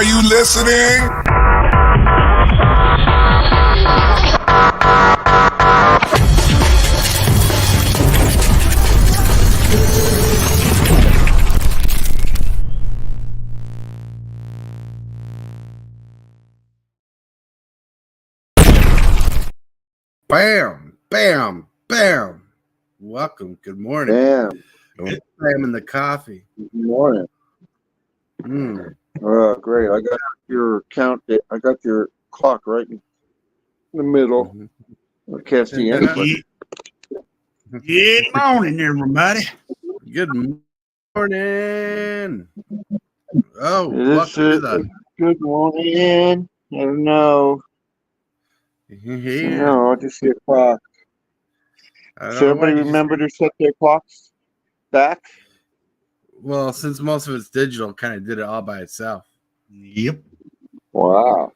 Are you listening? Bam, bam, bam. Welcome. Good morning. Damn. I'm in the coffee. Good morning. Oh, great. I got your count. I got your clock right in the middle. I can't see anybody. Good morning, everybody. Good morning. Oh, Is welcome to it the. good morning? I don't know. Yeah. No, I just see a clock. Does everybody remember to set their clocks back? Well, since most of it's digital, kind of did it all by itself. Yep. Wow.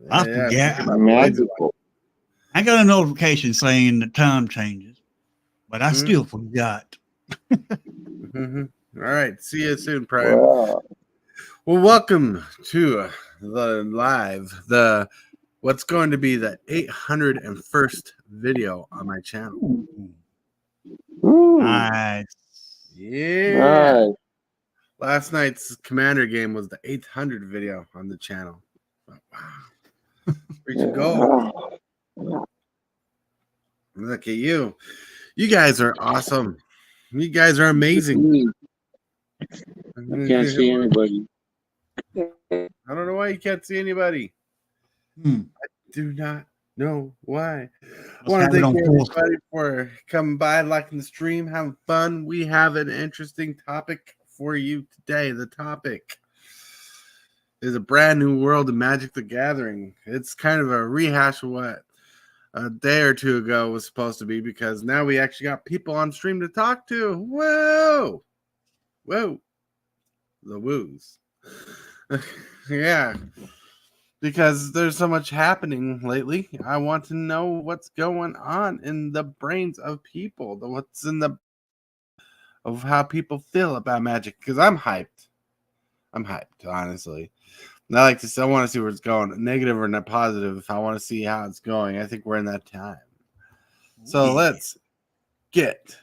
I forgot. Magical. I got a notification saying the time changes, but I still forgot. All right. See you soon, Prime. Wow. Well, welcome to the what's going to be the 801st video on my channel. Ooh. Nice. Yeah. Nice. Last night's Commander game was the 800 video on the channel. Wow. Reaching goal. Look at you. You guys are awesome. You guys are amazing. I can't see anybody. I don't know why you can't see anybody. I do not know why. I want to thank everybody for coming by, liking the stream, having fun. We have an interesting topic for you today. The topic is a brand new world of Magic the Gathering. It's kind of a rehash of what a day or two ago was supposed to be, because now we actually got people on stream to talk to. Whoa. Whoa. The woos. Yeah. Because there's so much happening lately. I want to know what's going on in the brains of people. What's in the of how people feel about Magic. Because I'm hyped. I'm hyped, honestly. And I want to see where it's going. Negative or not positive. I want to see how it's going. I think we're in that time. So let's get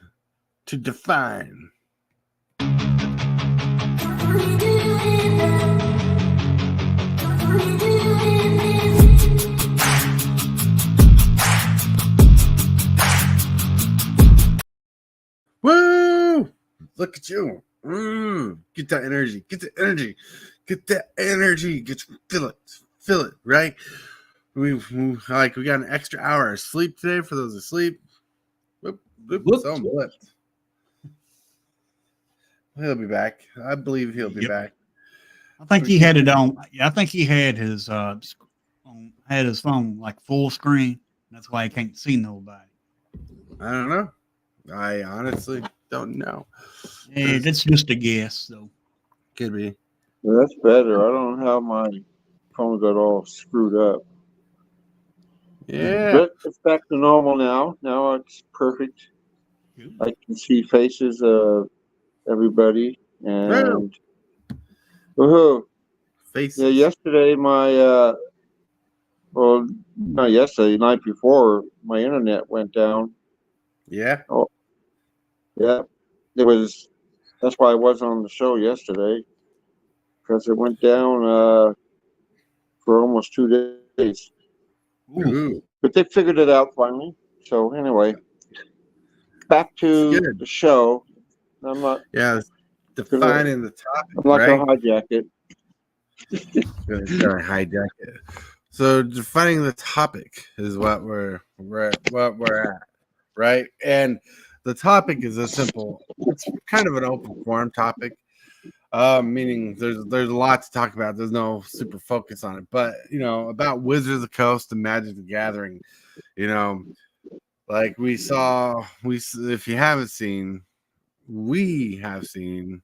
to define. Woo! Look at you. Get that energy. Get the energy. Get that energy. Feel it, right? We got an extra hour of sleep today for those asleep. Whoop. So blipped. He'll be back. I believe he'll be back. I think he had it on. I think he had his phone like full screen. That's why he can't see nobody. I don't know. I honestly don't know. Hey, that's just a guess, though. Could be. Well, that's better. I don't know how my phone got all screwed up. Yeah. But it's back to normal now. Now it's perfect. I can see faces of everybody. And woohoo. Faces. Yeah, yesterday not yesterday, the night before, my internet went down. Yeah. Oh, yeah. That's why I wasn't on the show yesterday, because it went down for almost 2 days. Ooh. But they figured it out finally. So anyway, back to the show. I'm not. Yeah, defining the topic. I'm not going to hijack it. Gonna hijack it. So defining the topic is what we're at, right? And the topic is it's kind of an open forum topic, meaning there's a lot to talk about. There's no super focus on it, but about Wizards of the Coast and Magic the Gathering, like if you haven't seen, we have seen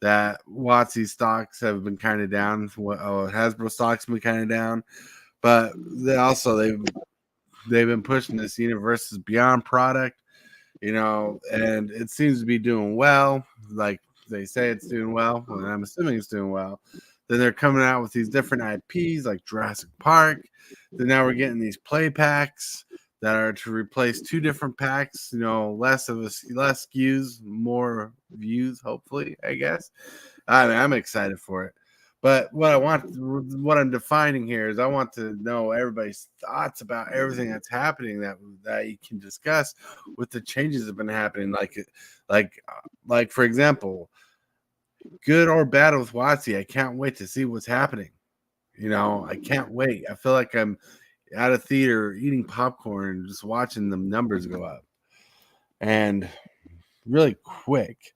that WotC stocks have been kind of down. Hasbro stocks have been kind of down, but they've been pushing this Universes Beyond product, and it seems to be doing well. Like they say, it's doing well, and I'm assuming it's doing well. Then they're coming out with these different IPs like Jurassic Park. Then now we're getting these play packs that are to replace 2 different packs. Less SKUs, more views. Hopefully, I guess. I'm excited for it. But what I'm defining here is I want to know everybody's thoughts about everything that's happening that you can discuss with the changes that have been happening. Like for example, good or bad with WotC. I can't wait to see what's happening. I can't wait. I feel like I'm at a theater eating popcorn and just watching the numbers go up. And really quick,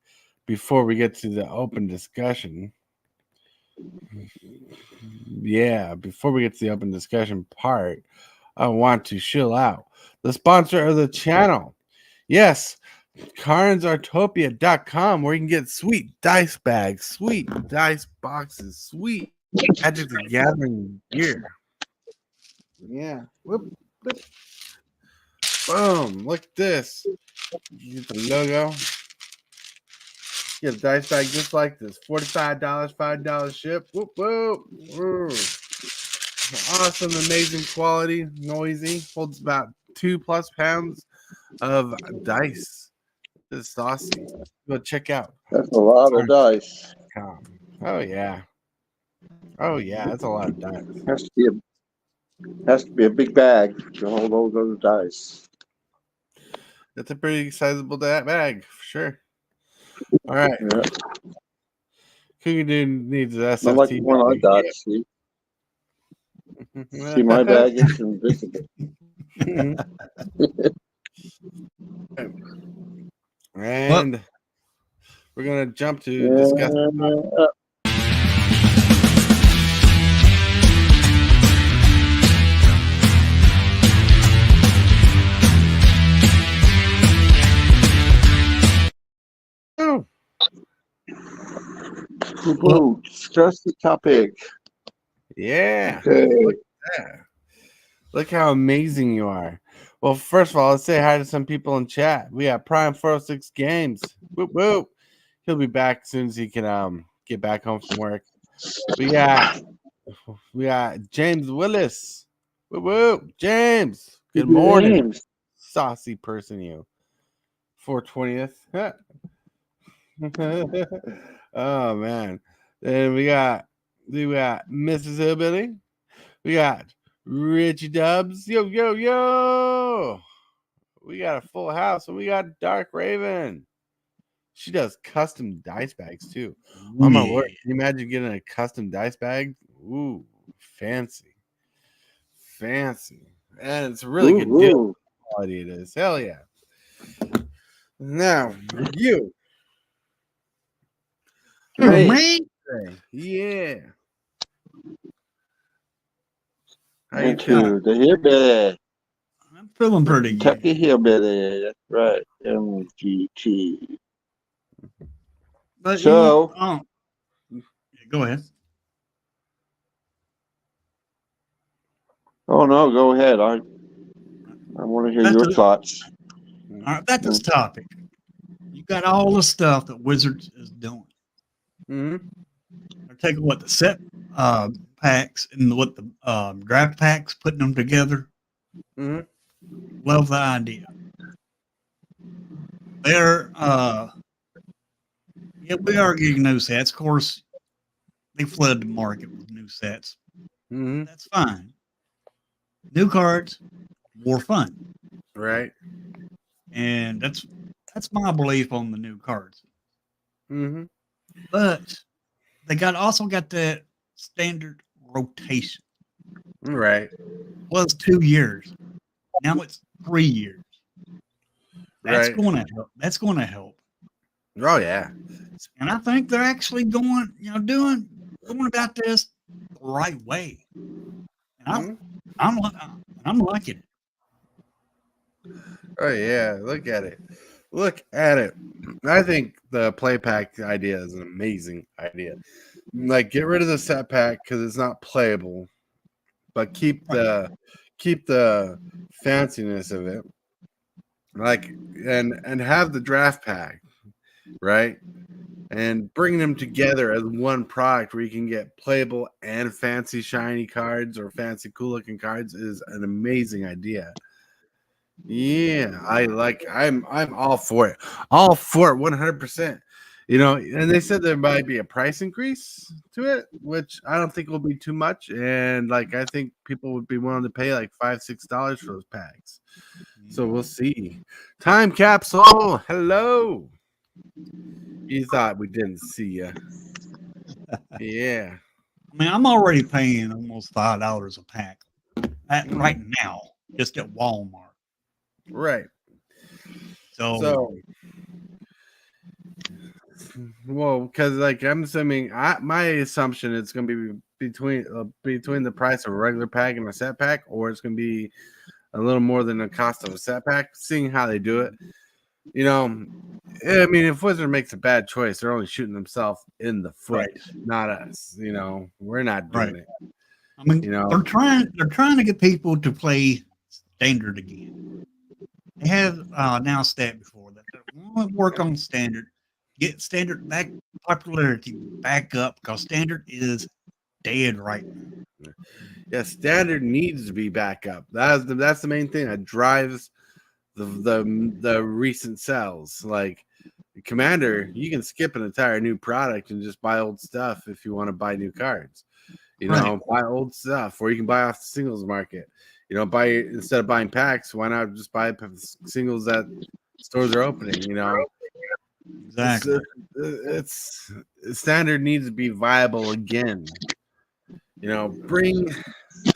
before we get to the open discussion, part, I want to shill out the sponsor of the channel. Yes, Karen's Aartopia.com, where you can get sweet dice bags, sweet dice boxes, sweet Magic the Gathering gear. Yeah. Whoop, whoop. Boom. Look at this. You get the logo. Get a dice bag just like this. $45, $5 ship. Whoop, whoop. Woo. Awesome, amazing quality, noisy. Holds about 2+ pounds of dice. This is saucy. Go check out. That's a lot of dice. Oh yeah. That's a lot of dice. Has to be a big bag to hold all those dice. That's a pretty sizable bag for sure. All right. Yeah. Cookie Dude needs an SFT. Not like the one I got. See my bag? It's invisible. And we're gonna jump to discuss. Discuss the topic. Yeah. Okay. Look how amazing you are. Well, first of all, let's say hi to some people in chat. We got Prime 406 Games. Whoop whoop. He'll be back as soon as he can get back home from work. We got James Willis. Whoop whoop. James. Good morning. Saucy person, you. 420th. Oh man. Then we got Mrs. Hillbilly. We got Richie Dubs. Yo, yo, yo. We got a full house. And we got Darc Raven. She does custom dice bags too. Oh my word. Can you imagine getting a custom dice bag? Ooh, fancy. Fancy. And it's a really good deal. Quality it is. Hell yeah. Now, you. Me? Yeah. Went to the Hillbilly. I'm feeling pretty good. Kentucky Hillbilly. That's right. MGT. But so, go ahead. Oh no, go ahead. I want to hear your thoughts. All right, about this topic. You got all the stuff that Wizards is doing. Mm-hmm. They're taking what the set packs and what the draft packs, putting them together. Mm-hmm. Love the idea. They're we are getting new sets. Of course, they flooded the market with new sets. Mm-hmm. That's fine. New cards, more fun. Right. And that's my belief on the new cards. Mm-hmm. But they also got that standard rotation. Right. Well, it's 2 years. Now it's 3 years. That's going to help. That's going to help. Oh yeah. And I think they're actually going about this the right way. And I'm liking it. Oh yeah, look at it. I think the play pack idea is an amazing idea. Like, get rid of the set pack because it's not playable, but keep the fanciness of it. Like, and have the draft pack, right? and bringing them together as one product where you can get playable and fancy shiny cards or fancy cool looking cards is an amazing idea. Yeah, I'm all for it. All for it 100%. You know, and they said there might be a price increase to it, which I don't think will be too much. And like I think people would be willing to pay like $5-6 for those packs. So we'll see. Time capsule. Hello. You thought we didn't see you. Yeah. I mean, I'm already paying almost $5 a pack right now, just at Walmart. Right. So well, because like I'm assuming, my assumption it's going to be between the price of a regular pack and a set pack, or it's going to be a little more than the cost of a set pack. Seeing how they do it, you know, I mean, if Wizard makes a bad choice, they're only shooting themselves in the foot, not us. You know, we're not doing it. I mean, you know, they're trying to get people to play standard again. They have announced that before that they want to work on standard, get standard back popularity back up because standard is dead right now. Yeah, standard needs to be back up. That's the main thing that drives the recent sales. Like Commander, you can skip an entire new product and just buy old stuff if you want to buy new cards. You know, buy old stuff, or you can buy off the singles market. You know, instead of buying packs, why not just buy singles that stores are opening? You know, exactly. It's standard needs to be viable again. You know, bring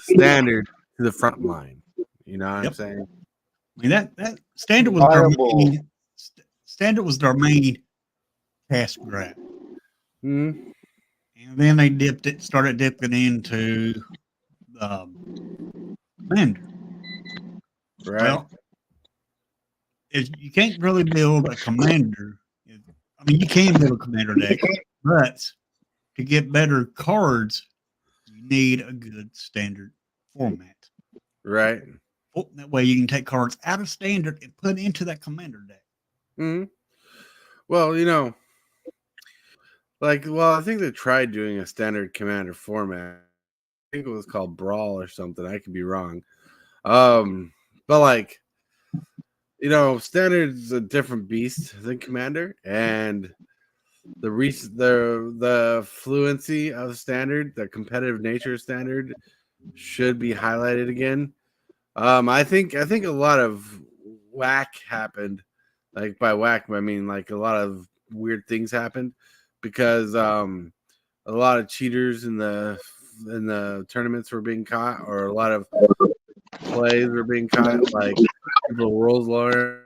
standard to the front line. You know what I'm saying? I mean that standard was their main cash grab. Mm-hmm. And then they started dipping into Commander. Right. Well, you can't really build a Commander. I mean, you can build a Commander deck, but to get better cards, you need a good standard format. Right. That way you can take cards out of standard and put into that Commander deck. Mm-hmm. Well, you know, I think they tried doing a standard Commander format. I think it was called Brawl or something. I could be wrong. But like, you know, standard is a different beast than Commander, and the fluency of standard, the competitive nature of standard, should be highlighted again. I think a lot of whack happened. Like by whack, I mean like a lot of weird things happened because a lot of cheaters in the tournaments were being caught, or a lot of plays were being caught, like the rules lawyer.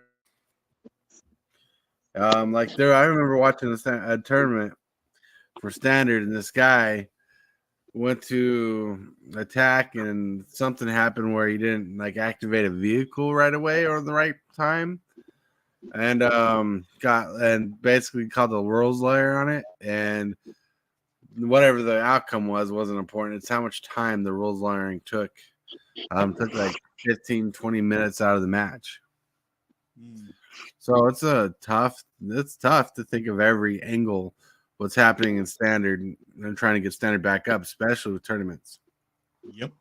I remember watching a tournament for standard, and this guy went to attack, and something happened where he didn't like activate a vehicle right away or the right time, and basically called the rules lawyer on it, and whatever the outcome wasn't important. It's how much time the rules lawyering took. Took like 15-20 minutes out of the match. So it's tough to think of every angle what's happening in standard and trying to get standard back up, especially with tournaments. Yep.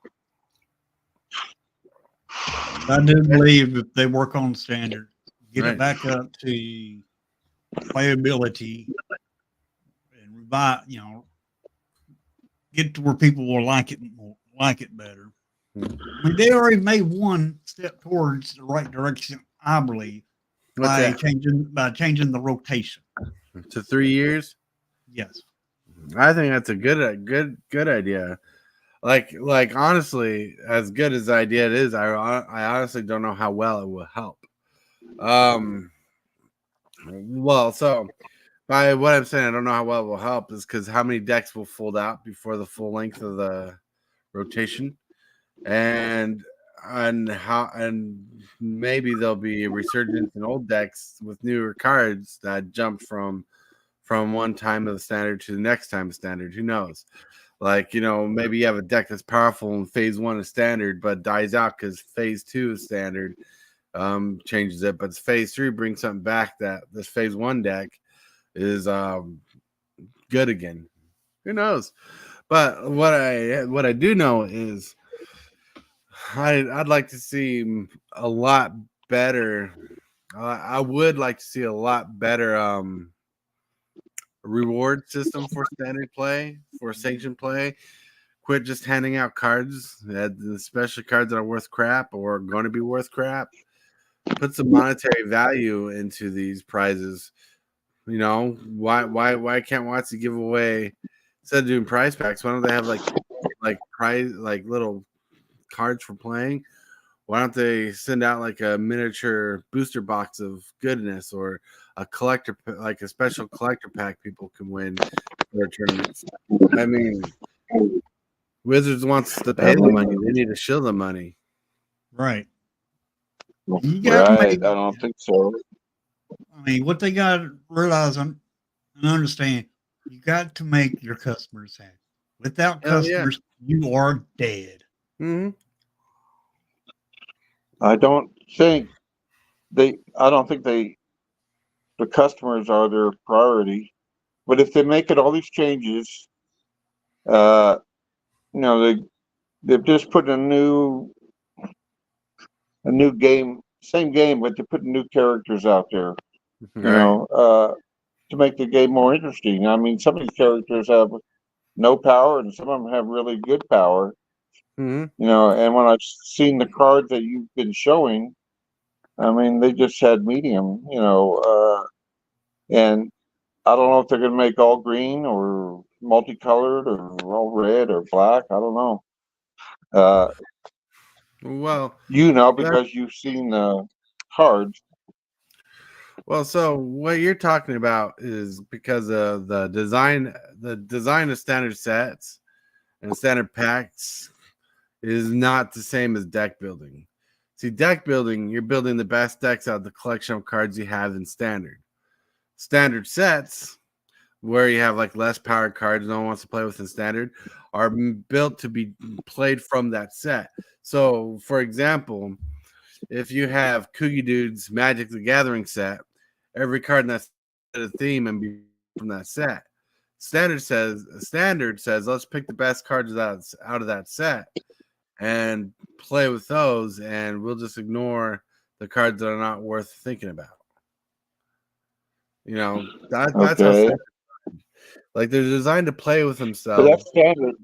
I do believe if they work on standard, get it back up to playability and revive, get to where people will like it better. I mean, they already made one step towards the right direction, I believe, by changing the rotation to 3 years. Yes, I think that's a good idea. Like honestly, as good as the idea it is, I honestly don't know how well it will help. Well, so by what I'm saying, I don't know how well it will help is because how many decks will fold out before the full length of the rotation, and maybe there'll be a resurgence in old decks with newer cards that jumped from one time of the standard to the next time of standard. Who knows? Like, you know, maybe you have a deck that's powerful in phase 1 of standard, but dies out because phase 2 of standard changes it. But phase 3 brings something back that this phase 1 deck is good again. Who knows? But what I do know is I'd like to see a lot better. I would like to see a lot better reward system for standard play, for sanctioned play. Quit just handing out cards, especially cards that are worth crap or going to be worth crap. Put some monetary value into these prizes. You know, why can't WotC give away, instead of doing prize packs? Why don't they have like prize, like little cards for playing? Why don't they send out like a miniature booster box of goodness, or a collector, like a special collector pack people can win for tournaments? I mean, Wizards wants to pay the money. They need to shield the money. Right. You got to Right. make, I don't think so. I mean, what they got to realize and understand, you got to make your customers happy. Without customers, you are dead. Mm-hmm. I don't think the customers are their priority. But if they make it all these changes, you know, they've just put a new game, same game, but they're putting new characters out there, you know, to make the game more interesting. I mean, some of these characters have no power, and some of them have really good power. Mm-hmm. You know, and when I've seen the cards that you've been showing, I mean, they just had medium, you know, and I don't know if they're going to make all green or multicolored or all red or black. I don't know. Well, you know, because you've seen the cards. Well, so what you're talking about is because of the design of standard sets and standard packs is not the same as deck building. See, deck building, you're building the best decks out of the collection of cards you have in standard. Standard sets, where you have like less powered cards no one wants to play with in standard, are built to be played from that set. So, for example, if you have Coogie Dude's Magic the Gathering set, every card in that set a theme and be from that set. Standard says let's pick the best cards out of that set and play with those, and we'll just ignore the cards that are not worth thinking about. You know, that's Okay. how like they're designed to play with But themselves. that's standard.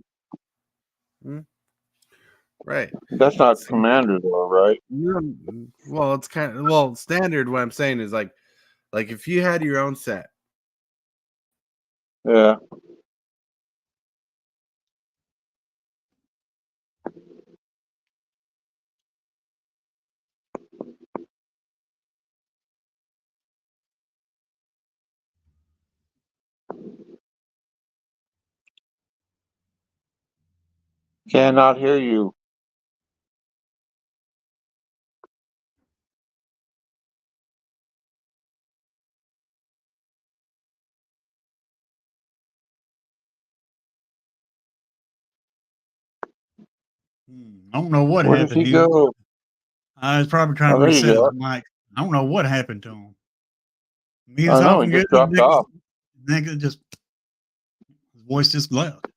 Right. That's not commander though, right? Well, it's kind of standard. What I'm saying is like if you had your own set. Yeah. Cannot hear you. I don't know what Where happened. did he go? I was probably trying to Oh, there you reset his go. mic. I don't know what happened to him. He was I know, talking he good. just dropped off. Then it just his voice just left.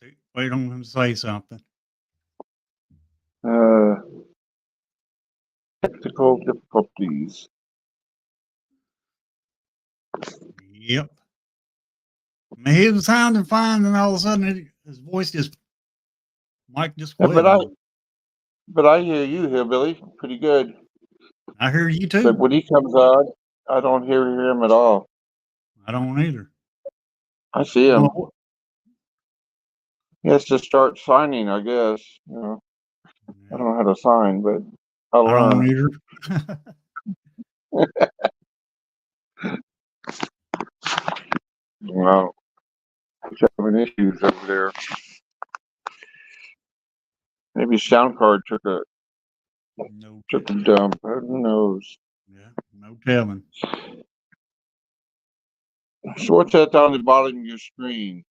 See, wait on him to say something. Technical difficulties. Yep. I mean, he was sounding fine, and all of a sudden, his voice just mic just quit. But I hear you, Hillbilly, pretty good. I hear you too. But when he comes on, I don't hear him at all. I don't either. I see him. He has to start signing, I guess. You know, I don't know how to sign, but I'll learn. I don't either. Well, he's having issues over there. Maybe sound card took a dump. Who knows? Yeah, no telling. So what's that down the bottom of your screen?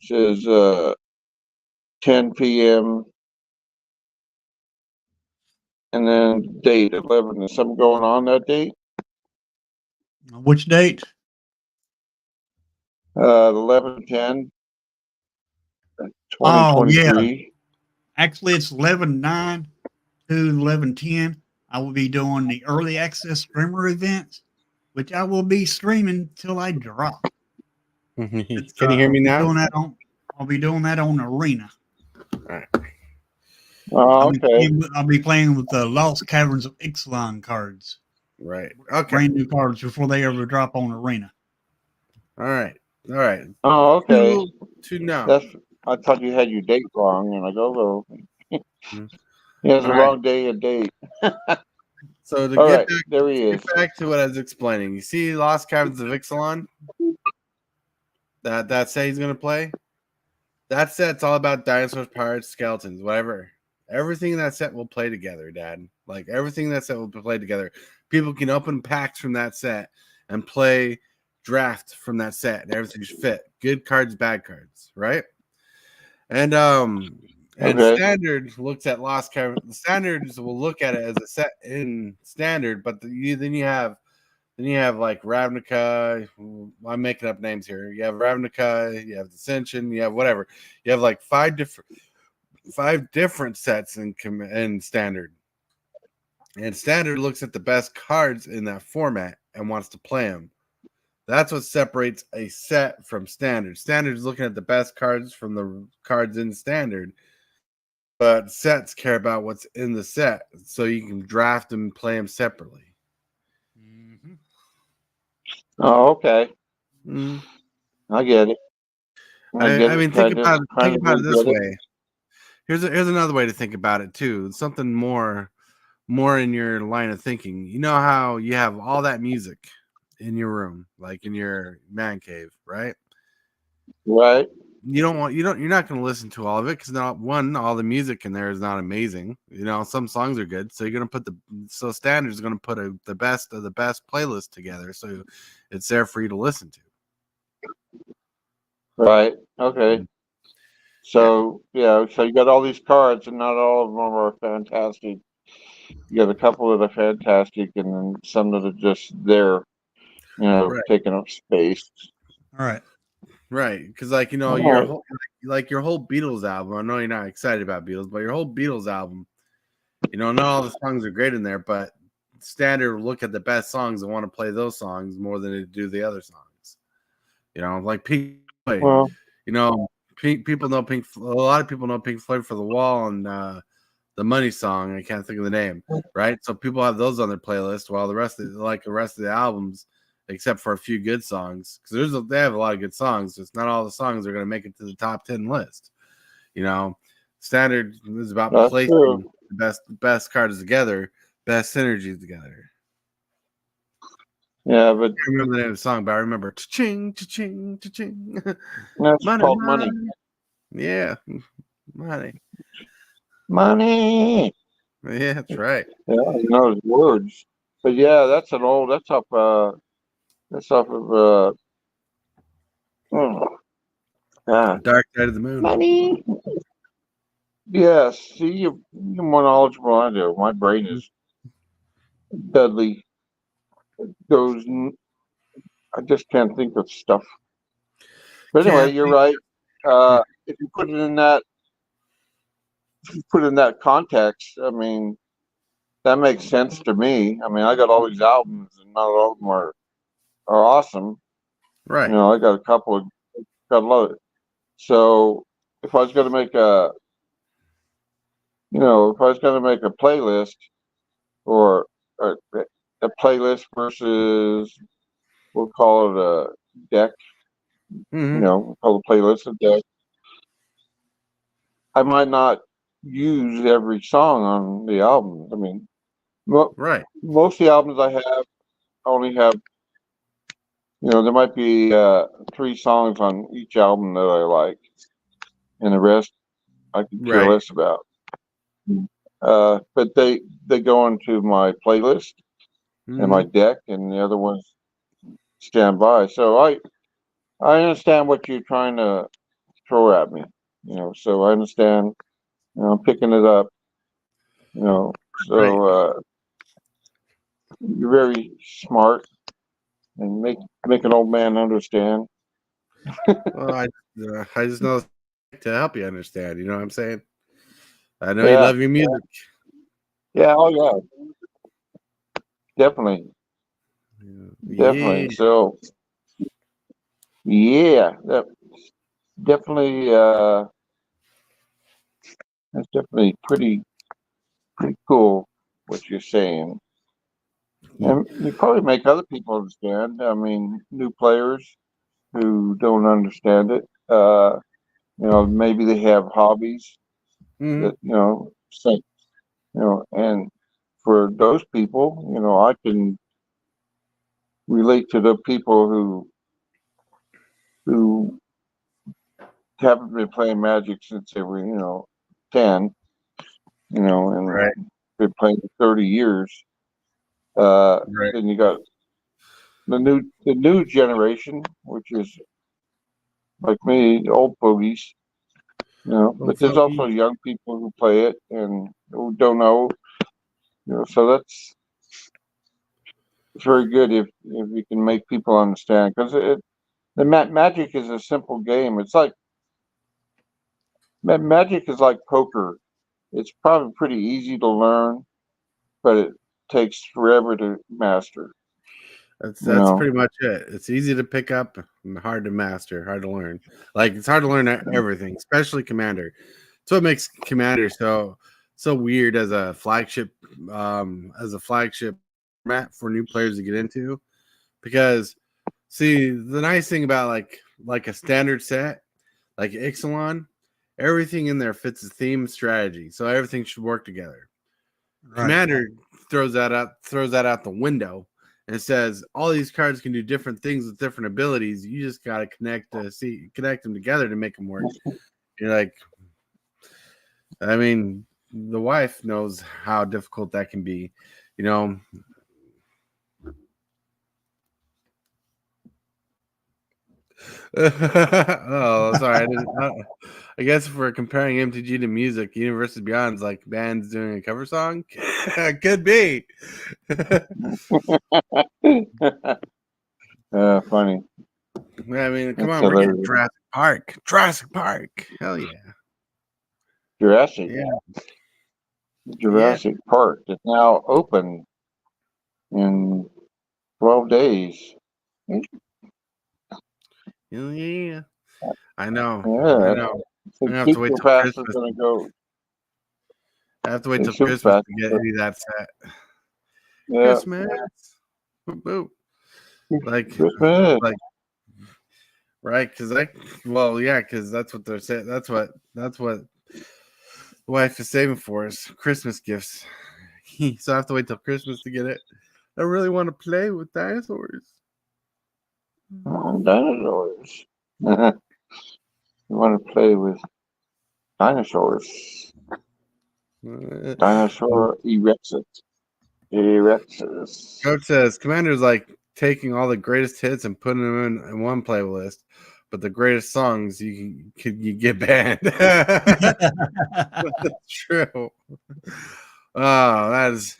It says 10 p.m. And then date 11. Is something going on that date? Which date? 11/10, Oh, yeah. 2023. Actually, it's 11/9 to 11/10. I will be doing the early access streamer events, which I will be streaming till I drop. Can you hear me now? I'll be doing that on Arena. All right. Oh, okay. I'll be playing with the Lost Caverns of Ixalan cards. Right. Okay. Brand new cards before they ever drop on Arena. All right. All right. Oh, okay. To know. I thought you had your date wrong, and I go, well, Mm. he has the All wrong day and date. So to All get right, back, there he get is. back to what I was explaining, you see Lost Caverns of Ixalan? That set he's gonna play? That set's all about dinosaurs, pirates, skeletons, whatever. Everything in that set will play together, Dad. Like everything in that set will play together. People can open packs from that set and play draft from that set, and everything's fit. Good cards, bad cards, right? And Okay. standard looks at Lost Caverns. The standards will look at it as a set in standard, but then you have like Ravnica. I'm making up names here. You have Ravnica, you have Dissension, you have whatever. You have like five different sets in standard. And standard looks at the best cards in that format and wants to play them. That's what separates a set from standard. Standard is looking at the best cards from the cards in standard, but sets care about what's in the set, so you can draft them and play them separately. Mm-hmm. Oh, okay. I get it. I mean, think about it this way. Here's another way to think about it too. Something more in your line of thinking. You know how you have all that music in your room, like in your man cave, right? Right. You're not going to listen to all of it because all the music in there is not amazing. You know, some songs are good, so you're going to put standard is going to put the best of the best playlist together, so it's there for you to listen to. Right. Okay. So so you got all these cards, and not all of them are fantastic. You got a couple that are fantastic, and then some that are just there, taking up space. All right. Right, because your whole Beatles album. I know you're not excited about Beatles, but your whole Beatles album, not all the songs are great in there, but standard look at the best songs and want to play those songs more than they do the other songs. Like Pink Floyd. Well, people know Pink. A lot of people know Pink Floyd for The Wall and the Money song. I can't think of the name. Right, so people have those on their playlist, while the rest of the albums, except for a few good songs, because they have a lot of good songs. Just not all the songs are going to make it to the top 10 list. Standard is about placing the best cards together, best synergies together. Yeah, but I remember the name of the song, but I remember cha-ching, cha-ching, cha-ching. That's called money. Yeah, money. Money. Yeah, that's right. Yeah, I know those words. But yeah, that's off of Dark Side of the Moon. Money. Yes, see, you're more knowledgeable than I do. My brain is deadly. I just can't think of stuff. But anyway, you're right. If you put it in that context, I mean, that makes sense to me. I mean, I got all these albums, and not all of them are awesome. Right. I got a couple. Got a lot of it. So if I was going to make a playlist, or a playlist versus, we'll call it a deck. We'll call the playlist a deck. I might not use every song on the album. I mean, right. Most of the albums I have only have, there might be 3 songs on each album that I like, and the rest I can care less about. But they go into my playlist and my deck, and the other ones stand by. So I understand what you're trying to throw at me. So I understand. I'm picking it up. So you're very smart and make an old man understand. Well, I just know to help you understand. You know what I'm saying? I know you Yeah, love your music. yeah, oh yeah, definitely, definitely. Yeah. So yeah, that definitely that's definitely pretty cool what you're saying. And you probably make other people understand. I mean, new players who don't understand it. You know, maybe they have hobbies Mm-hmm. that, say, and for those people, I can relate to the people who haven't been playing Magic since they were, 10, and Right. been playing for 30 years. Right. Then you got the new generation, which is like me, old fogies, Well, but there's also young people who play it and who don't know, so that's very good if you can make people understand, because Magic is a simple game. It's like Magic is like poker. It's probably pretty easy to learn, but it takes forever to master. That's pretty much it. It's easy to pick up and hard to master, hard to learn. Like it's hard to learn everything, especially Commander. So what makes Commander so weird as a flagship format for new players to get into. Because see, the nice thing about like a standard set, like Ixalan, everything in there fits a theme strategy. So everything should work together. Right. Commander throws that out the window and says all these cards can do different things with different abilities. You just got to connect them together to make them work. You're like, I mean, the wife knows how difficult that can be, you know. Oh, sorry. I guess if we're comparing MTG to music, Universe Beyond's like bands doing a cover song. Could be. Funny. I mean, come That's on, we're getting hilarious. Jurassic Park. Jurassic Park. Hell yeah. Jurassic. Yeah. Jurassic Park is now open in 12 days. Hell yeah. I know. Yeah. I know. I'm gonna have to wait Super till Fast is Christmas. going to go. I have to wait till Super Christmas Fast. to get any of that set. Yeah. Christmas. Boop, boop. Christmas. Right, because that's what they're saying. That's what the wife is saving for is Christmas gifts. So I have to wait till Christmas to get it. I really want to play with dinosaurs. Dinosaurs. You want to play with dinosaurs. Dinosaur Erexus. Coach says Commander's like taking all the greatest hits and putting them in one playlist, but the greatest songs you get banned. That's true. Oh, that is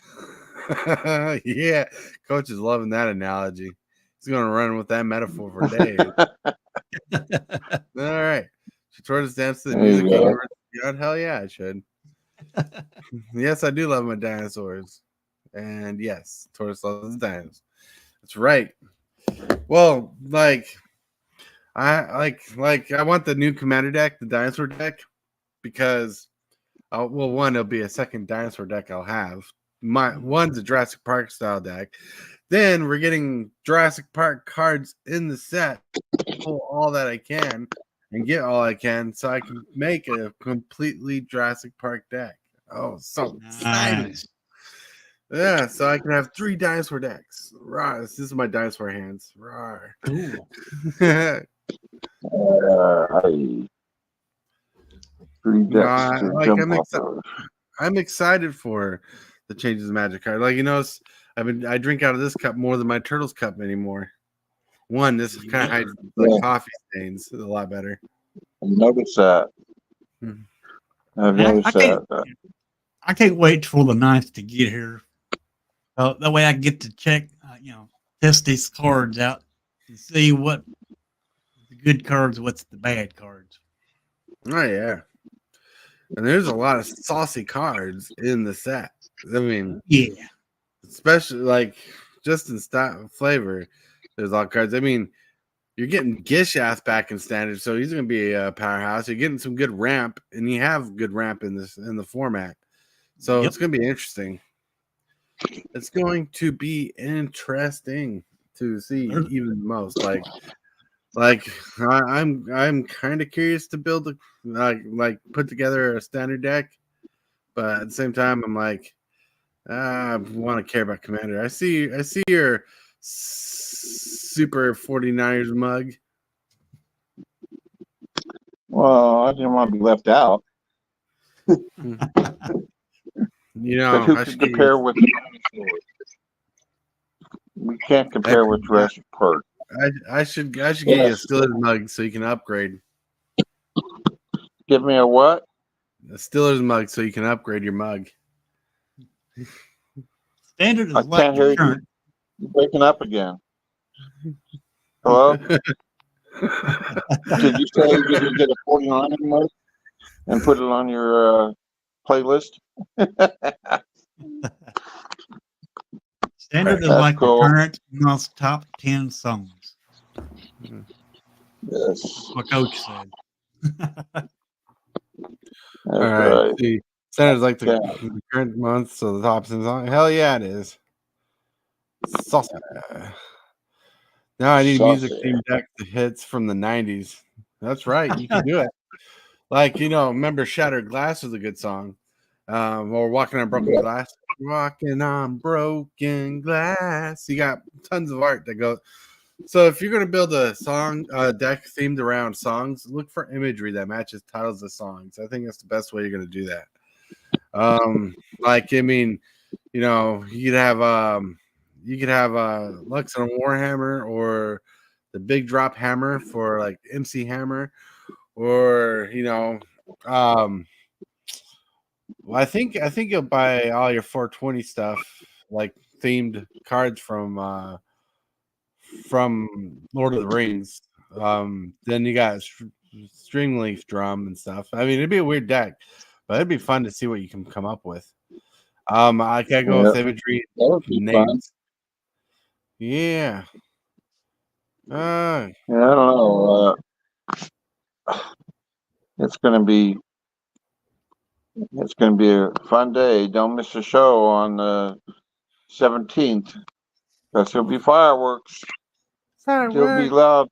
yeah. Coach is loving that analogy. He's gonna run with that metaphor for days. All right. Should Tortoise dance to the music universe? God, hell yeah, I should. Yes, I do love my dinosaurs. And yes, Tortoise loves dinosaurs. That's right. Well, I want the new Commander deck, the dinosaur deck, because one, it'll be a second dinosaur deck I'll have. One's a Jurassic Park style deck. Then we're getting Jurassic Park cards in the set. Pull all that I can and get all I can, so I can make a completely Jurassic Park deck. Oh, so exciting! Nice. Yeah, so I can have 3 dinosaur decks. Rawr, this is my dinosaur hands. Rawr. Cool. I'm excited for the changes in Magic card. Like, I drink out of this cup more than my Turtles cup anymore. One, this kind of hides coffee stains a lot better. I noticed that. Hmm. I've noticed that. I can't wait for the 9th to get here. That way I get to check, test these cards out and see what the good cards, what's the bad cards. Oh yeah, and there's a lot of saucy cards in the set. I mean, Yeah, especially like just in style flavor. There's a lot of cards. I mean, you're getting Gishath back in standard, so he's going to be a powerhouse. You're getting some good ramp, and you have good ramp in the format. So It's going to be interesting. It's going to be interesting to see even most. I'm kind of curious to build like put together a standard deck, but at the same time, I'm like, I want to care about Commander. I see your Super 49ers mug. Well, I didn't want to be left out. But who can compare with? We can't compare with Jurassic Park. I should get you a Steelers mug so you can upgrade. Give me a what? A Steelers mug so you can upgrade your mug. Standard is I can't hear you. You're breaking up again. Hello? Did you say you're going to get a 49 mug and put it on your playlist? Standard is like the current month's top 10 songs. Yes. What Coach said. All right. See, Standard's like the current month, so the top 10 song. Hell yeah, it is. Saucy. Now I need a music theme deck that hits from the 90s. That's right. You can do it. Like, remember Shattered Glass was a good song. Or Walking on Broken Glass. Walking on Broken Glass. You got tons of art that goes. So if you're going to build a song deck themed around songs, look for imagery that matches titles of songs. I think that's the best way you're going to do that. You could have Lux on Warhammer or the Big Drop Hammer for like MC Hammer, or I think you'll buy all your 420 stuff like themed cards from Lord of the Rings. Then you got Stringleaf Drum and stuff. I mean, it'd be a weird deck, but it'd be fun to see what you can come up with. I gotta go with imagery names. Yeah. I don't know. It's gonna be a fun day. Don't miss the show on the 17th. Because there'll be fireworks. There'll be loud.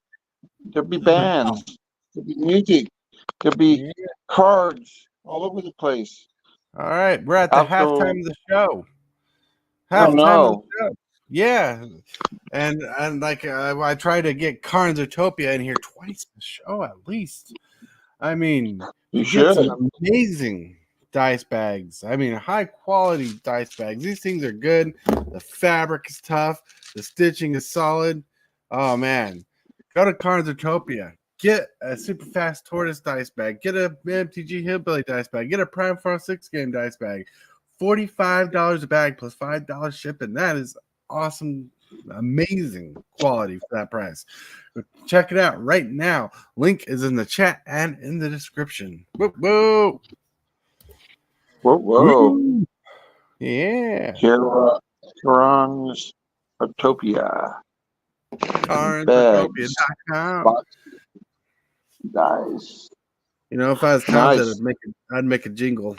There'll be bands. There'll be music. There'll be cards all over the place. All right, we're at the halftime of the show. Of the show. Yeah, and like I try to get Karen's Aartopia in here twice a show at least. I mean, you should. Some amazing dice bags. I mean, high quality dice bags. These things are good. The fabric is tough. The stitching is solid. Oh man, go to Karen's Aartopia. Get a Super Fast Tortoise Dice bag. Get a MTG Hillbilly Dice bag. Get a Prime 406 game dice bag. $45 a bag plus $5 shipping. That is awesome, amazing quality for that price. Check it out right now. Link is in the chat and in the description. Whoa, whoa. Whoa, whoa. Woo. Yeah. Karen's Aartopia. Karen's.com. Nice. If I was talented, I'd make a jingle.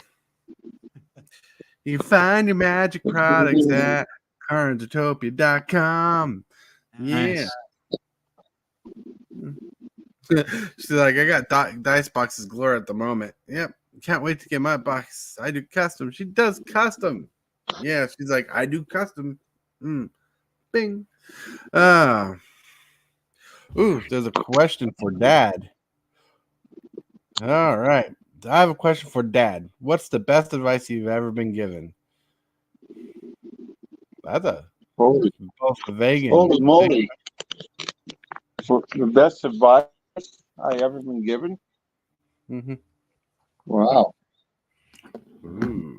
You find your magic products at Aartopia.com. Yeah. She's like, I got dice boxes galore at the moment. Yep. Can't wait to get my box. I do custom. She does custom. Yeah. She's like, I do custom. Bing. There's a question for Dad. All right. I have a question for Dad. What's the best advice you've ever been given? That's both vague and holy moly. For the best advice I ever been given? Mm-hmm. Wow. Ooh.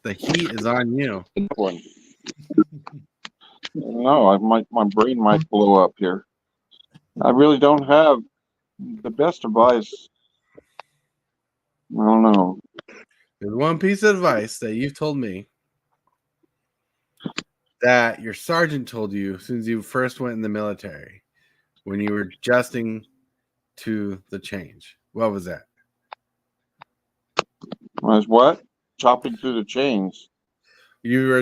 The heat is on you. No, my brain might blow up here. I really don't have the best advice. I don't know. There's one piece of advice that you've told me that your sergeant told you as soon as you first went in the military when you were adjusting to the change. What was that? Was what? Chopping through the chains. You were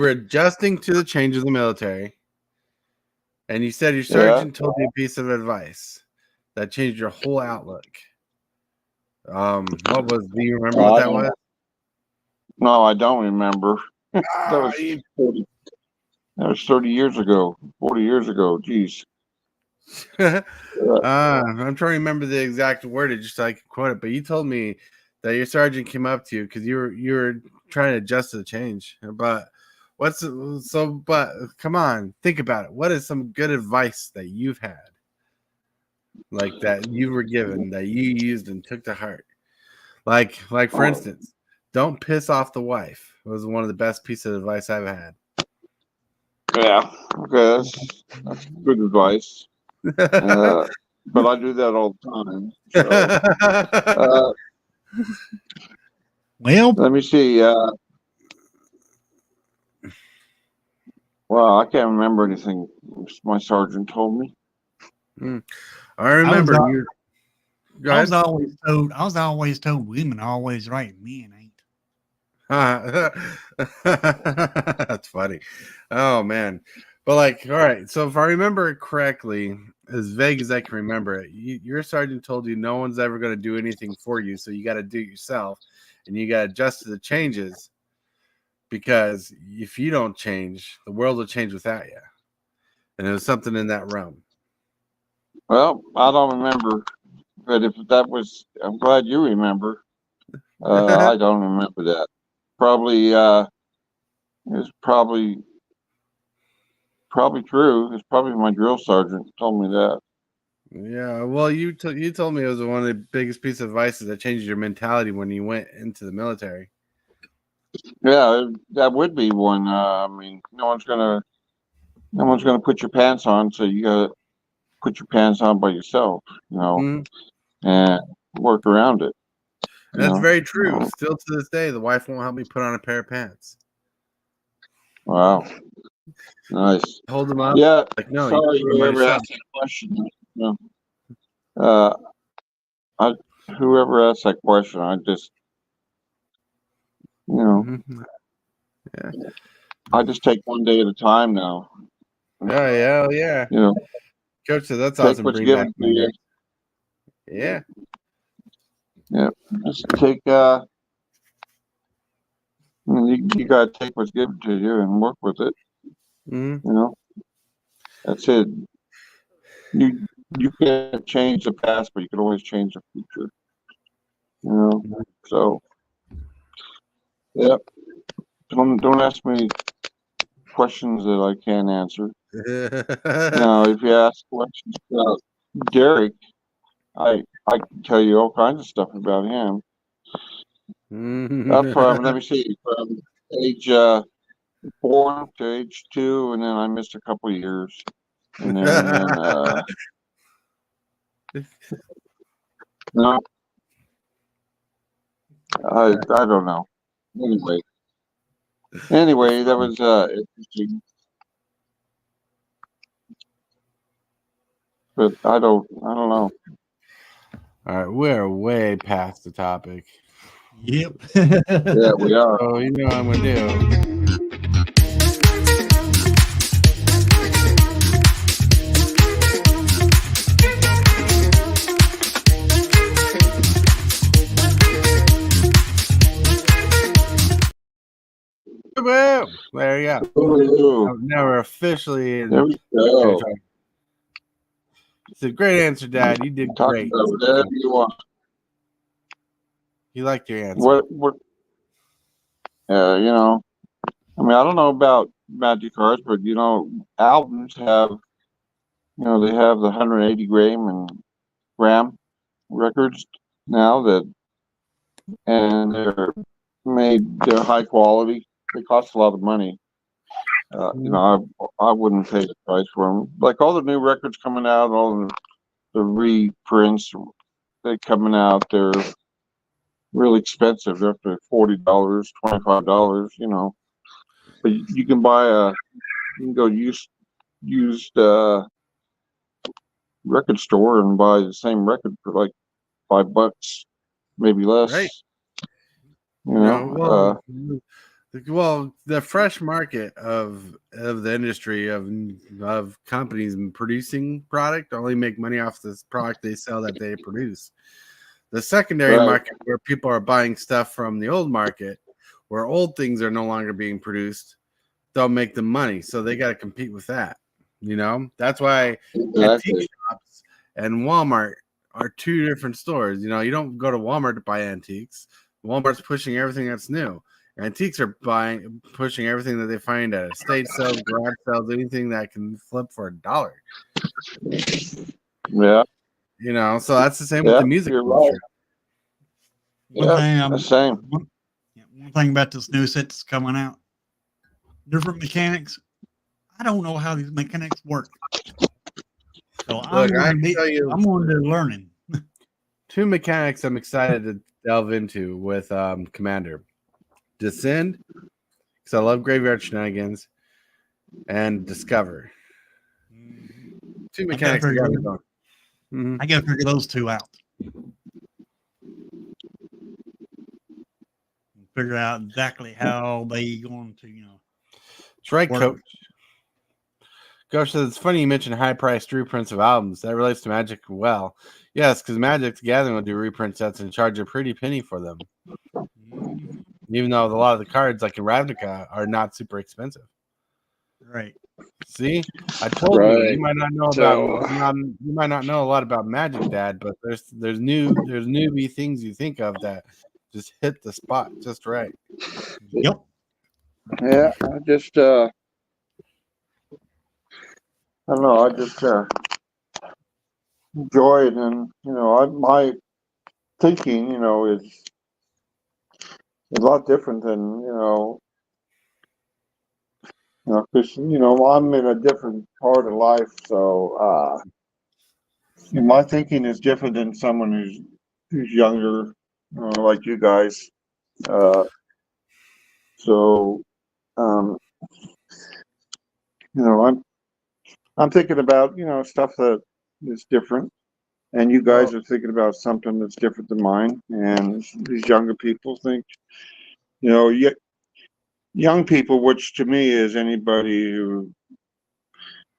adjusting to the change of the military, and you said your sergeant told you a piece of advice that changed your whole outlook. What was? Do you remember what that was? No, I don't remember. That was 30 years ago, 40 years ago. Jeez. I'm trying to remember the exact wordage just so I can quote it. But you told me that your sergeant came up to you because you were trying to adjust to the change. But but come on, think about it. What is some good advice that you've had, like that you were given that you used and took to heart? Like for instance, don't piss off the wife. It was one of the best pieces of advice I've had. Yeah, okay, that's good advice. But I do that all the time. So, well, let me see. Well, I can't remember anything my sergeant told me. I remember you. I was always told women are always right, men ain't. That's funny. Oh man. But like, all right. So if I remember it correctly, as vague as I can remember it, your sergeant told you no one's ever going to do anything for you, so you got to do it yourself, and you got to adjust to the changes. Because if you don't change, the world will change without you. And it was something in that realm. Well, I don't remember, but if that was, I'm glad you remember. I don't remember that. Probably, it's probably true. It's probably my drill sergeant told me that. Yeah, well, you told me it was one of the biggest pieces of advice that changed your mentality when you went into the military. Yeah, that would be one. I mean, no one's gonna put your pants on, so you gotta put your pants on by yourself, and work around it. That's very true. Still to this day, the wife won't help me put on a pair of pants. Wow, nice. Hold them up. Yeah. Like, no, sorry, whoever asked that question. Whoever asked that question, I just, yeah. I just take one day at a time now. Yeah. Coach said that's awesome. What's given to you. Yeah. Yeah. Just take. You gotta take what's given to you and work with it. That's it. You can't change the past, but you can always change the future. So yeah. Don't ask me questions that I can't answer. If you ask questions about Derek, I can tell you all kinds of stuff about him. Let me see, from age 4 to age 2, and then I missed a couple of years. And then no, I don't know. Anyway, that was interesting. But I don't know. All right, we're way past the topic. Yep. Yeah, we are. Oh, you know what I'm gonna do. There you go. Now we're officially in. There we go. It's a great answer, Dad. You did great. About whatever you want. You liked your answer. What? I mean, I don't know about magic cards, but albums have, they have the 180 gram records now and they're made. They're high quality. They cost a lot of money. You know, I wouldn't pay the price for them. Like all the new records coming out, all the reprints they coming out, they're really expensive. They're up to $40, $25. You know, but you can go used record store and buy the same record for like $5, maybe less. Right. You know, well, the fresh market of the industry of companies producing product only make money off this product they sell that they produce. The secondary Right. market, where people are buying stuff from the old market, where old things are no longer being produced, they'll make them money. So they got to compete with that. You know, that's why antique shops and Walmart are two different stores. You know, you don't go to Walmart to buy antiques. Walmart's pushing everything that's new. Antiques are pushing everything that they find at estate sales, garage sales, anything that can flip for $1. Yeah. You know, so that's the same with the music culture. Right. Same. One thing about this new set that's coming out, different mechanics. I don't know how these mechanics work. So I'm going to learning. Two mechanics I'm excited to delve into with Commander. Descend, because I love Graveyard Shenanigans, and Discover. Two mechanics. I got to figure those two out. Figure out exactly how they going to, That's right, Coach. Coach says it's funny you mentioned high-priced reprints of albums. That relates to Magic well. Yes, because Magic the Gathering will do reprint sets and charge a pretty penny for them. Even though a lot of the cards, like in Ravnica, are not super expensive. Right. See, I told you. You might not know you might not know a lot about Magic, Dad, but there's newbie things you think of that just hit the spot just right. Yep. Yeah, I just I don't know. I just enjoy it, and my thinking, is a lot different than because I'm in a different part of life, so my thinking is different than someone who's younger, like you guys. So I'm thinking about stuff that is different, and you guys are thinking about something that's different than mine. And these younger people think, young people, which to me is anybody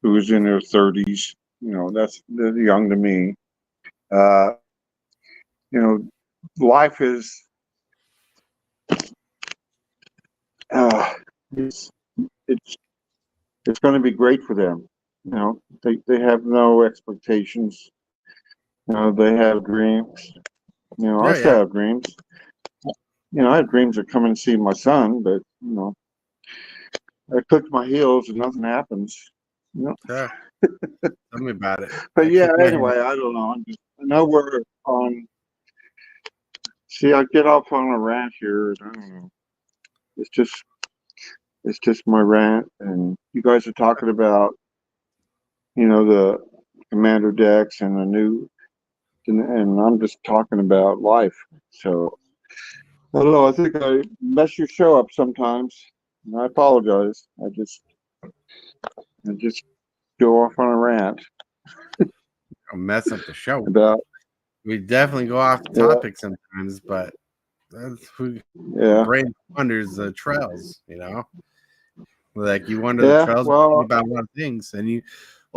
who's in their 30s. They're young to me. Life is it's going to be great for them. They have no expectations. They have dreams. I still have dreams. I have dreams of coming and see my son, but I click my heels and nothing happens. Tell me about it. But anyway, I don't know. I know we're on. See, I get off on a rant here. I don't know. It's just my rant, and you guys are talking about, the Commander decks and the new, and I'm just talking about life. So I don't know. I think I mess your show up sometimes, and I apologize. I just go off on a rant. I'll mess up the show. About we definitely go off topic sometimes, but that's who brain wanders the trails, like you wander the trails about a lot of things, and you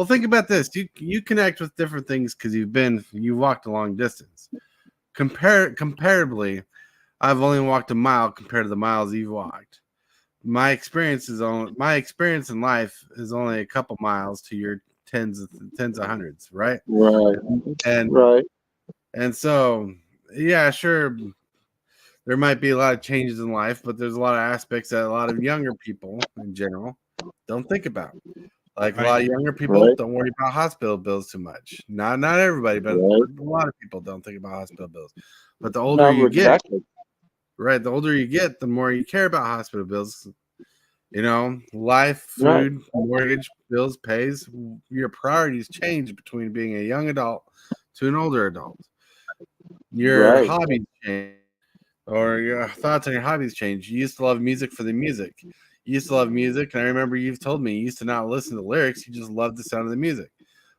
think about this. You connect with different things because you walked a long distance. Comparably, I've only walked a mile compared to the miles you've walked. My experience in life is only a couple miles to your tens of hundreds, right? Right. And so, sure, there might be a lot of changes in life, but there's a lot of aspects that a lot of younger people in general don't think about. Like a lot of younger people don't worry about hospital bills too much. Not everybody, but a lot of people don't think about hospital bills. But the older you get, right? The older you get, the more you care about hospital bills. You know, life, food, mortgage, bills, pays. Your priorities change between being a young adult to an older adult. Your hobbies change, or your thoughts on your hobbies change. You used to love music for the music. You used to love music, and I remember you've told me you used to not listen to lyrics. You just loved the sound of the music.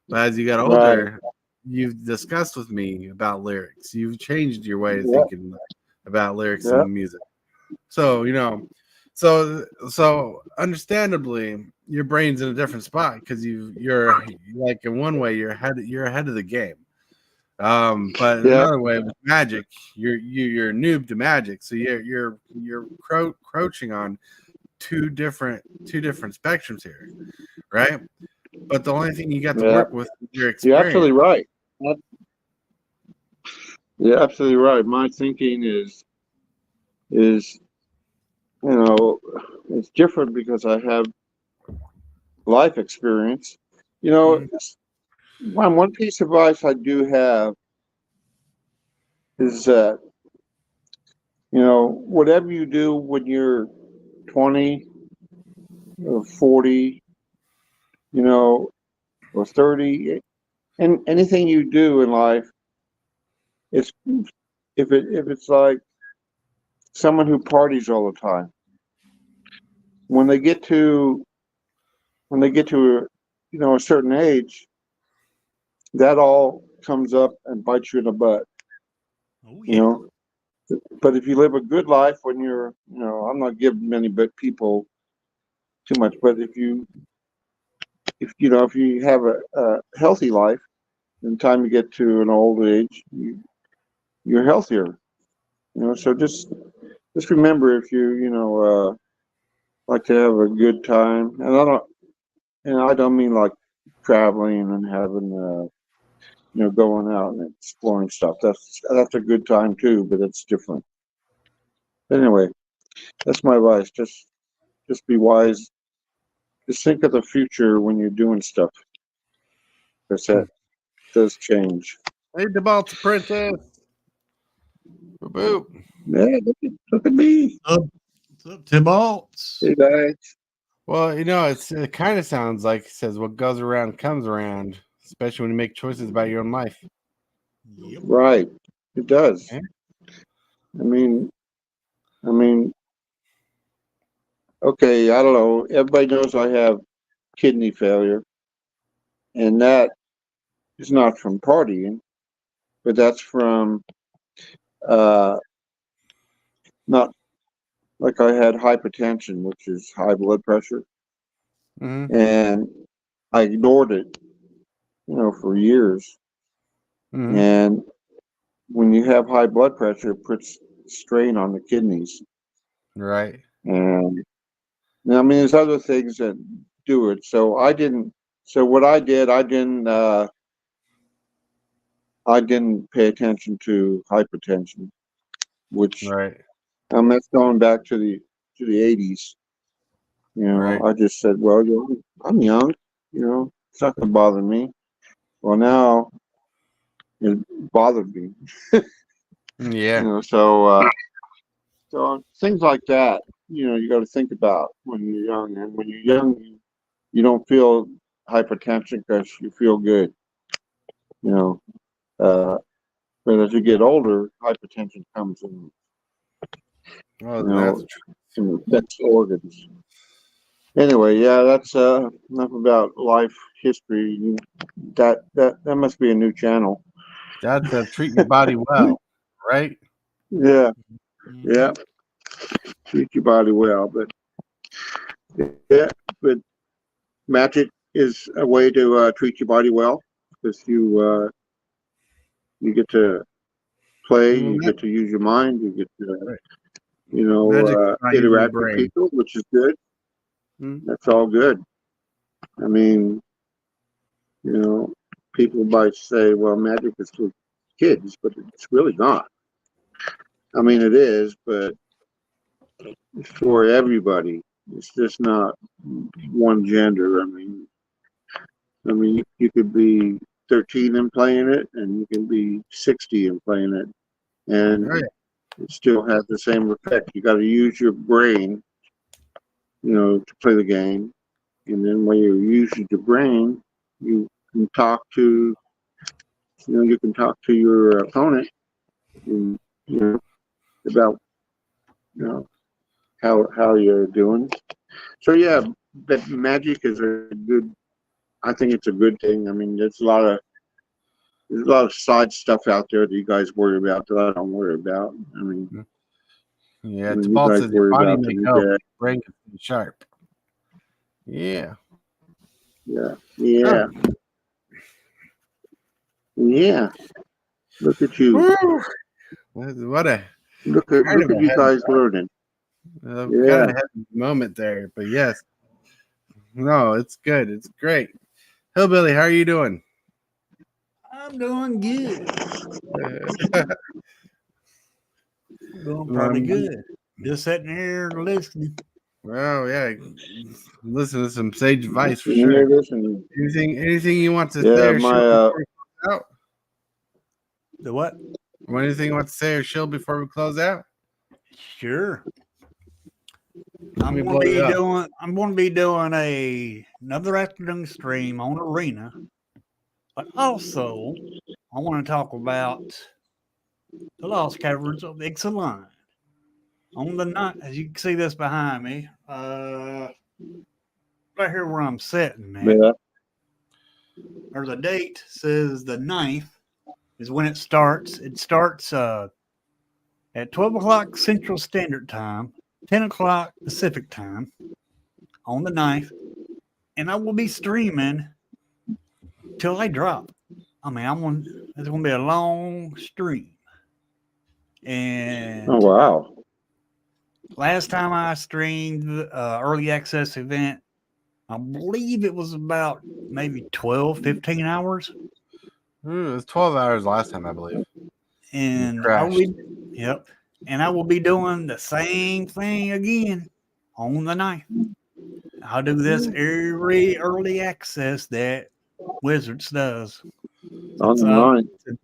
But as you got older, you've discussed with me about lyrics. You've changed your way of thinking about lyrics and music. So, you know, so understandably, your brain's in a different spot because you're like in one way you're ahead of the game. But in another way with Magic, you're noob to Magic, so you're crouching on two different spectrums here, right? But the only thing you got to work with is your experience. You're absolutely right. You're absolutely right. My thinking is you know, it's different because I have life experience. You know, one piece of advice I do have is that, you know, whatever you do when you're 20 or 40, you know, or 30, and anything you do in life, it's if it's like someone who parties all the time, when they get to you know, a certain age, that all comes up and bites you in the butt. Oh, you know. But if you live a good life when you're, you know, I'm not giving many people too much, but if you have a healthy life, in time you get to an old age, you're healthier. You know, so just remember, if you know, like to have a good time, and I don't mean like traveling and having you know, going out and exploring stuff. That's a good time too, but it's different. Anyway, that's my advice. Just be wise. Just think of the future when you're doing stuff, because that does change. Hey, the Balta Princess. Boop, boop. Yeah, look at me. What's up, Tibaltz? Hey guys. Well, you know, it kind of sounds like it says what goes around comes around, especially when you make choices about your own life. Yep. Right. It does. Yeah. I mean, okay, I don't know. Everybody knows I have kidney failure, and that is not from partying, but that's from uh, not like I had hypertension, which is high blood pressure, and I ignored it, you know, for years. And when you have high blood pressure, it puts strain on the kidneys. Right. And I mean, there's other things that do it. So I didn't. So what I did, I didn't pay attention to hypertension, which that's going back to the 80s. You know, I just said, well, you know, I'm young. You know, it's not going to bother me. Well, now it bothered me. Yeah. You know, so things like that, you know, you got to think about when you're young. And when you're young, you don't feel hypertension because you feel good. You know, but as you get older, hypertension comes in. Oh, You know, and affects organs. Anyway, yeah, that's enough about life history. That must be a new channel. That's treat your body well, right? Yeah, yeah. Treat your body well, but magic is a way to treat your body well, because you get to play, you get to use your mind, you get to you know, interact with people, which is good. That's all good. I mean, you know, people might say, well, magic is for kids, but it's really not. I mean, it is, but it's for everybody. It's just not one gender. I mean, you could be 13 and playing it, and you can be 60 and playing it, and it still has the same effect. You got to use your brain, to play the game. And then when you use your brain, you can talk to, your opponent, and, about, how you're doing. So yeah, that magic is I think it's a good thing. I mean, there's a lot of side stuff out there that you guys worry about that I don't worry about. I mean, yeah, you Tibalt guys says your worry body about may the go, dead. brain can be sharp. Yeah. Yeah. Yeah. Yeah. Look at you. Woo! What a Look at you guys learning. kind of heavy moment there, but yes. No, it's good. It's great. Hillbilly, how are you doing? I'm doing good. I'm doing pretty good. Just sitting here listening. Well, yeah. Listen to some sage advice for Hear sure. this and Anything you want to say or my shill before we close out? The what? Anything you want to say or shill before we close out? Sure. Let me blow it up. I'm going to be doing another afternoon stream on Arena, but also I want to talk about the Lost Caverns of Ixalan. On the night, as you can see this behind me, right here where I'm sitting at, there's a date says the 9th is when it starts. It starts at 12 o'clock Central Standard Time, 10 o'clock Pacific Time on the 9th, and I will be streaming till I drop. I mean, it's going to be a long stream. And oh wow. Last time I streamed the early access event, I believe it was about maybe 12, 15 hours. It was 12 hours last time, I believe. And I will be doing the same thing again on the 9th. I'll do this every early access that Wizards does. On the 9th.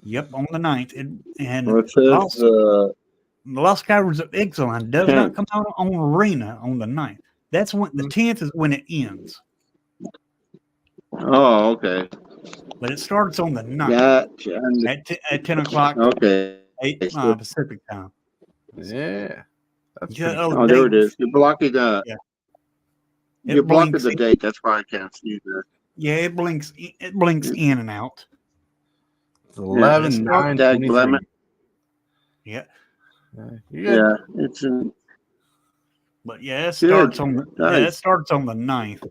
Yep, on the 9th. And well, it says the Lost Caverns of Ixalan does not come out on Arena on the 9th. That's when the 10th is when it ends. Oh, okay. But it starts on the 9th at 10 o'clock. Okay. 8 Pacific time. Yeah. That's there it is. You're blocking you're blocking the date. That's why I can't see that. Yeah, it blinks in and out. It's 11/9/23. Yeah. Yeah, it's in. But yeah, it starts on the 9th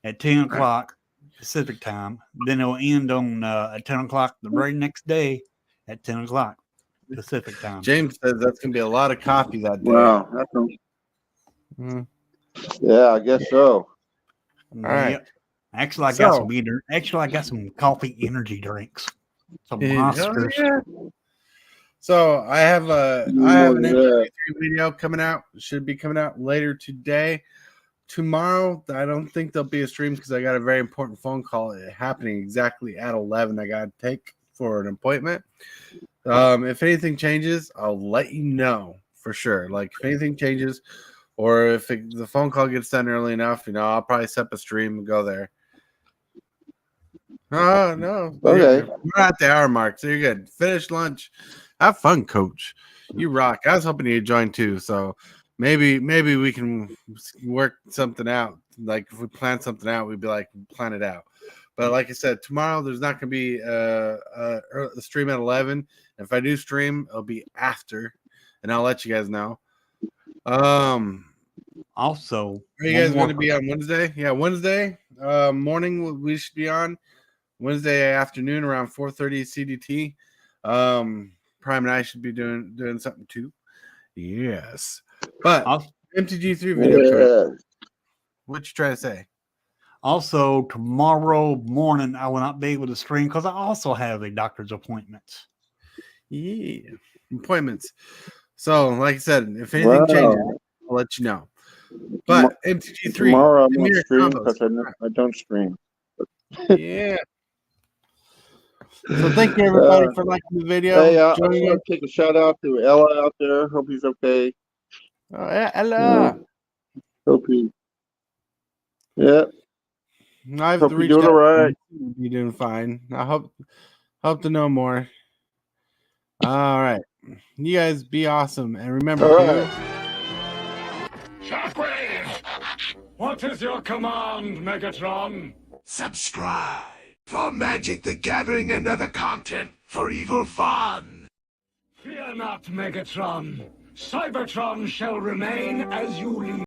at 10 o'clock Pacific time. Then it'll end on at 10 o'clock the very next day at 10 o'clock Pacific time. James says that's gonna be a lot of coffee that day. Wow. Yeah, I guess so. All right. Yep. Actually, I got some coffee energy drinks. Some monsters. Yeah. So I have an MP3 video coming out. It should be coming out later today. Tomorrow, I don't think there'll be a stream because I got a very important phone call happening exactly at 11. I got to take for an appointment. If anything changes, I'll let you know for sure. Like if anything changes, or if the phone call gets done early enough, I'll probably set up a stream and go there. Oh no! Okay, we're at the hour mark, so you're good. Finish lunch. Have fun, Coach. You rock. I was hoping you'd join too, so maybe we can work something out. Like if we plan something out, we'd be like, plan it out. But like I said, tomorrow there's not going to be a stream at 11. If I do stream, it'll be after, and I'll let you guys know. Also, are you guys going to be on Wednesday? Yeah, Wednesday morning we should be on. Wednesday afternoon around 4:30 CDT. Prime and I should be doing something too. Yes, but MTG3 video. What you trying to say? Also, tomorrow morning I will not be able to stream because I also have a doctor's appointment. Yeah, appointments. So, like I said, if anything changes, I'll let you know. But MTG3 tomorrow I won't stream because I don't stream. Yeah. So thank you everybody for liking the video. Hey, I just joining want to take a shout out to Ella out there. Hope he's okay. yeah, Ella. Hope he. Yeah, I've hope you're reached doing out all to right. him. You're doing fine. I hope to know more. All right. You guys be awesome. And remember All to right. Shockwave! What is your command, Megatron? Subscribe for Magic the Gathering and other content for evil fun. Fear not, Megatron. Cybertron shall remain as you leave.